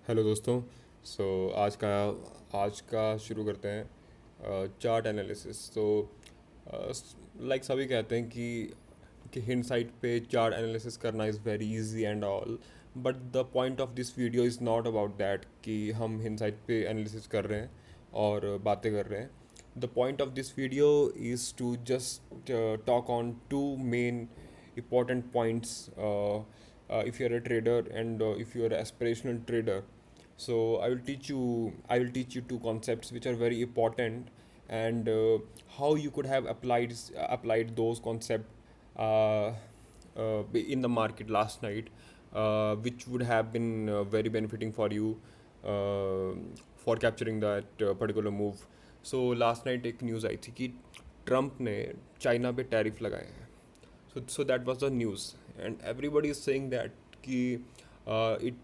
Hello दोस्तों। आज का शुरू करते हैं चार्ट एनालिसिस। लाइक सभी कहते हैं कि हिंडसाइट पे चार्ट एनालिसिस करना is very easy and all, but the point of this video is not about that कि हम हिंडसाइट पे एनालिसिस कर रहे हैं और बातें कर रहे हैं। The point of this video is to just talk on two main important points if you're a trader and if you're an aspirational trader. So I will teach you two concepts which are very important, and how you could have applied those concepts in the market last night, which would have been very benefiting for you uh, for capturing that particular move. So last night एक news आई थी कि Trump ने China पे tariff लगाए हैं। So that was the news, and everybody is saying that कि it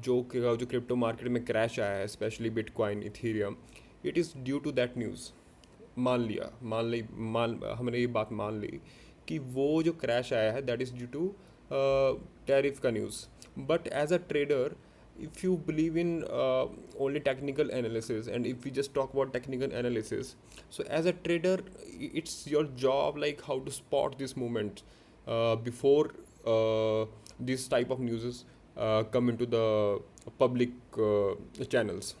जो crypto market में क्रैश आया है, specially bitcoin ethereum, it is due to that news. मान हमने ये बात मान ली कि वो जो क्रैश आया है that is due to tariff का news. But as a trader, if you believe in only technical analysis, and if we just talk about technical analysis, so as a trader, it's your job like how to spot this movement before this type of news come into the public channels.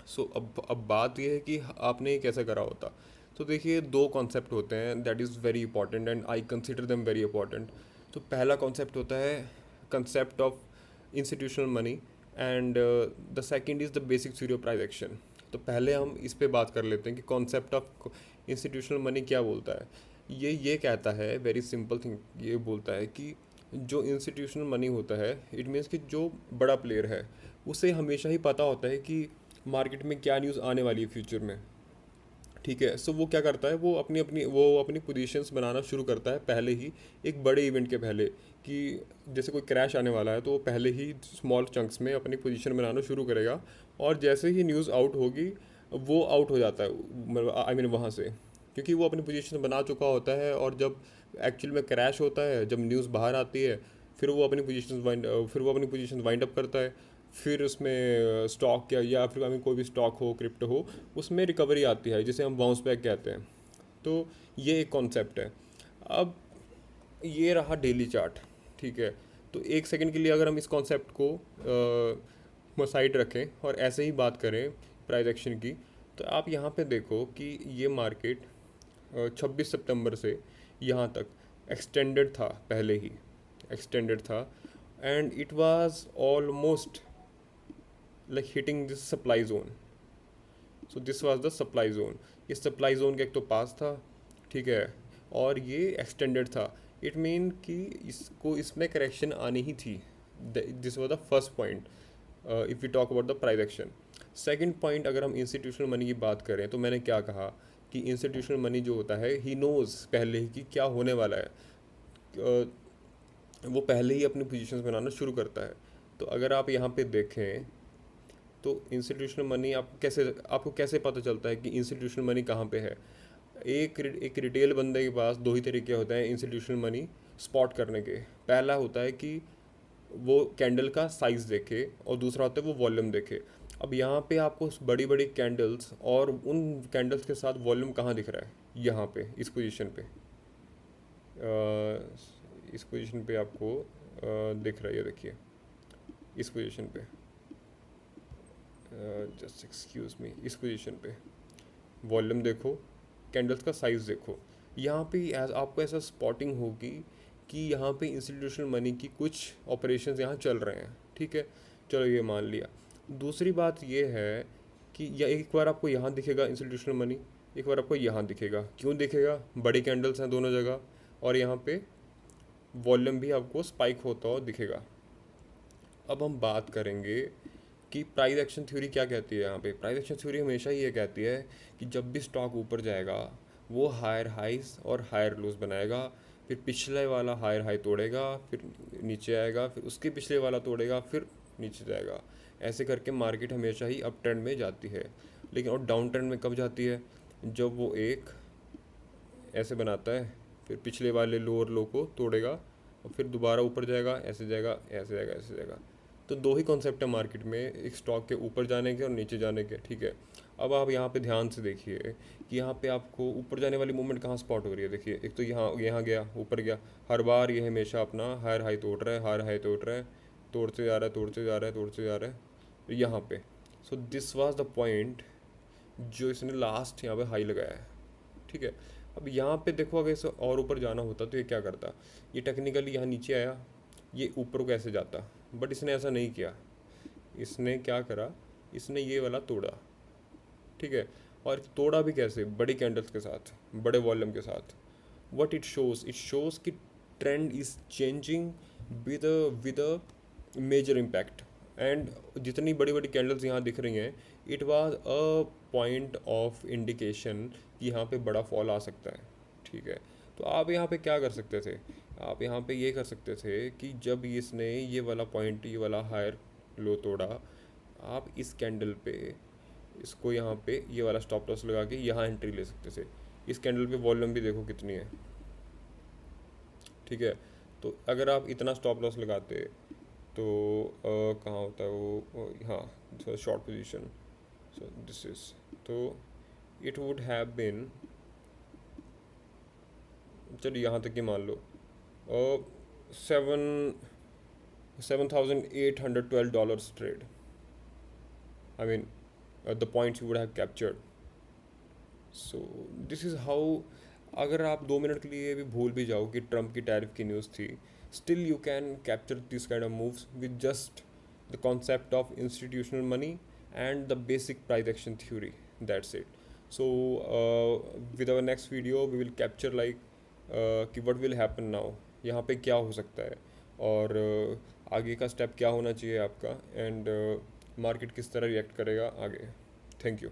सो अब बात यह है कि आपने ये कैसे करा होता। तो देखिए, दो कॉन्सेप्ट होते हैं that is very important and I consider them very important. तो पहला कॉन्सेप्ट होता है concept of institutional money, and the second is the basic theory of price action. तो पहले हम इस पे बात कर लेते हैं कि कॉन्सेप्ट ऑफ इंस्टीट्यूशनल मनी क्या बोलता है। ये कहता है, वेरी सिंपल थिंग, ये बोलता है कि जो इंस्टीट्यूशनल मनी होता है, इट मीन्स कि जो बड़ा प्लेयर है उसे हमेशा ही पता होता है कि मार्केट में क्या न्यूज़ आने वाली है फ्यूचर में। ठीक है, सो वो क्या करता है, वो अपनी पोजीशंस बनाना शुरू करता है पहले ही, एक बड़े इवेंट के पहले। कि जैसे कोई क्रैश आने वाला है तो वो पहले ही स्मॉल चंक्स में अपनी पोजीशन बनाना शुरू करेगा, और जैसे ही न्यूज़ आउट होगी वो आउट हो जाता है, आई मीन वहाँ से, क्योंकि वो अपनी पोजीशन बना चुका होता है। और जब एक्चुअल में क्रैश होता है, जब न्यूज़ बाहर आती है, फिर वो अपनी पोजीशन वाइंड अप करता है। फिर उसमें स्टॉक या फिर हमें कोई भी स्टॉक हो, क्रिप्टो हो, उसमें रिकवरी आती है, जिसे हम बाउंस बैक कहते हैं। तो ये एक कॉन्सेप्ट है। अब ये रहा डेली चार्ट। ठीक है, तो एक सेकंड के लिए अगर हम इस कॉन्सेप्ट को साइड रखें और ऐसे ही बात करें प्राइस एक्शन की, तो आप यहाँ पे देखो कि ये मार्केट 26 सितंबर से यहाँ तक एक्सटेंडेड था, पहले ही एक्सटेंडेड था, and it was almost like hitting this supply zone. So this was the supply zone. ये सप्लाई जोन के एक तो पास था, ठीक है, और ये एक्सटेंडेड था। इट मीन कि इसको इसमें करेक्शन आनी ही थी। This was the first point if you talk about the price action. Second point, अगर हम इंस्टीट्यूशनल मनी की बात करें, तो मैंने क्या कहा कि इंस्टीट्यूशनल मनी जो होता है, ही नोज़ पहले ही कि क्या होने वाला है। वो पहले ही अपनी पोजीशंस बनाना शुरू करता है। तो अगर आप यहाँ पे देखें, तो इंस्टीट्यूशनल मनी आपको कैसे पता चलता है कि इंस्टीट्यूशनल मनी कहाँ पे है। एक रिटेल बंदे के पास दो ही तरीके होते हैं इंस्टीट्यूशनल मनी स्पॉट करने के। पहला होता है कि वो कैंडल का साइज़ देखे, और दूसरा होता है वो वॉल्यूम देखे। अब यहाँ पे आपको बड़ी बड़ी कैंडल्स और उन कैंडल्स के साथ वॉल्यूम कहाँ दिख रहा है, यहाँ पे इस पोजीशन पे। इस पोजीशन पे आपको दिख रहा है, ये देखिए, इस पोजीशन पे, जस्ट एक्सक्यूज़ मी, इस पोजीशन पे वॉल्यूम देखो, कैंडल्स का साइज़ देखो। यहाँ पे आपको ऐसा स्पॉटिंग होगी कि यहाँ पे इंस्टीट्यूशनल मनी की कुछ ऑपरेशंस यहाँ चल रहे हैं। ठीक है, चलो ये मान लिया। दूसरी बात ये है कि या एक बार आपको यहाँ दिखेगा इंस्टीट्यूशनल मनी, एक बार आपको यहाँ दिखेगा। क्यों दिखेगा? बड़ी कैंडल्स हैं दोनों जगह, और यहाँ पे वॉल्यूम भी आपको स्पाइक होता हुआ दिखेगा। अब हम बात करेंगे कि प्राइस एक्शन थ्योरी क्या कहती है। यहाँ पे प्राइस एक्शन थ्योरी हमेशा ये कहती है कि जब भी स्टॉक ऊपर जाएगा, वो हायर हाइज और हायर लोज बनाएगा, फिर पिछले वाला हायर हाई तोड़ेगा, फिर नीचे आएगा, फिर उसके पिछले वाला तोड़ेगा, फिर नीचे जाएगा। ऐसे करके मार्केट हमेशा ही अप ट्रेंड में जाती है। लेकिन और डाउन ट्रेंड में कब जाती है? जब वो एक ऐसे बनाता है, फिर पिछले वाले लोअर लो को तोड़ेगा, और फिर दोबारा ऊपर जाएगा, ऐसे जाएगा, ऐसे जाएगा, ऐसे जाएगा। तो दो ही कॉन्सेप्ट है मार्केट में, एक स्टॉक के ऊपर जाने के और नीचे जाने के, ठीक है। अब आप यहाँ पे ध्यान से देखिए कि यहाँ पे आपको ऊपर जाने वाली मूवमेंट कहाँ स्पॉट हो रही है। देखिए एक तो यहाँ यहाँ गया, ऊपर गया, हर बार ये हमेशा अपना हायर हाई तोड़ रहा है, हायर हाई तोड़ रहा है, तोड़ते जा रहा है, तोड़ते जा रहा है, तोड़ते जा रहा है यहाँ पे। सो दिस वाज द पॉइंट जो इसने लास्ट यहाँ पे हाई लगाया है, ठीक है। अब यहाँ पे देखो, अगर इसे और ऊपर जाना होता तो ये क्या करता, ये टेक्निकली यहाँ नीचे आया, ये ऊपर को ऐसे जाता, बट इसने ऐसा नहीं किया। इसने क्या करा, इसने ये वाला तोड़ा, ठीक है। और तोड़ा भी कैसे, बड़ी कैंडल्स के साथ, बड़े वॉल्यूम के साथ। व्हाट इट शोज कि trend is changing with a major impact. And जितनी बड़ी बड़ी कैंडल्स यहाँ दिख रही हैं, it was a point of indication कि यहाँ पे बड़ा फॉल आ सकता है, ठीक है। तो आप यहाँ पे क्या कर सकते थे, आप यहाँ पे ये कर सकते थे कि जब इसने ये वाला पॉइंट, ये वाला हायर लो तोड़ा, आप इस कैंडल पे इसको यहाँ पे ये वाला स्टॉप लॉस लगा के यहाँ एंट्री ले सकते थे। इस कैंडल पे वॉल्यूम भी देखो कितनी है, ठीक है। तो अगर आप इतना स्टॉप लॉस लगाते तो कहाँ होता है वो, हाँ short position, so this is, तो इट वुड हैव बीन, चलिए यहाँ तक ही मान लो, seven $7,812 trade. I mean, the points you would have captured. So this is how, अगर आप 2 मिनट के लिए भी भूल भी जाओ कि ट्रम्प की टैरिफ की न्यूज़ थी, still you can capture this kind of moves with just the concept of institutional money and the basic price action theory. That's it. So with our next video we will capture like कि what will happen now, यहाँ पे क्या हो सकता है, और आगे का स्टेप क्या होना चाहिए आपका, एंड मार्केट किस तरह रिएक्ट करेगा आगे। Thank you.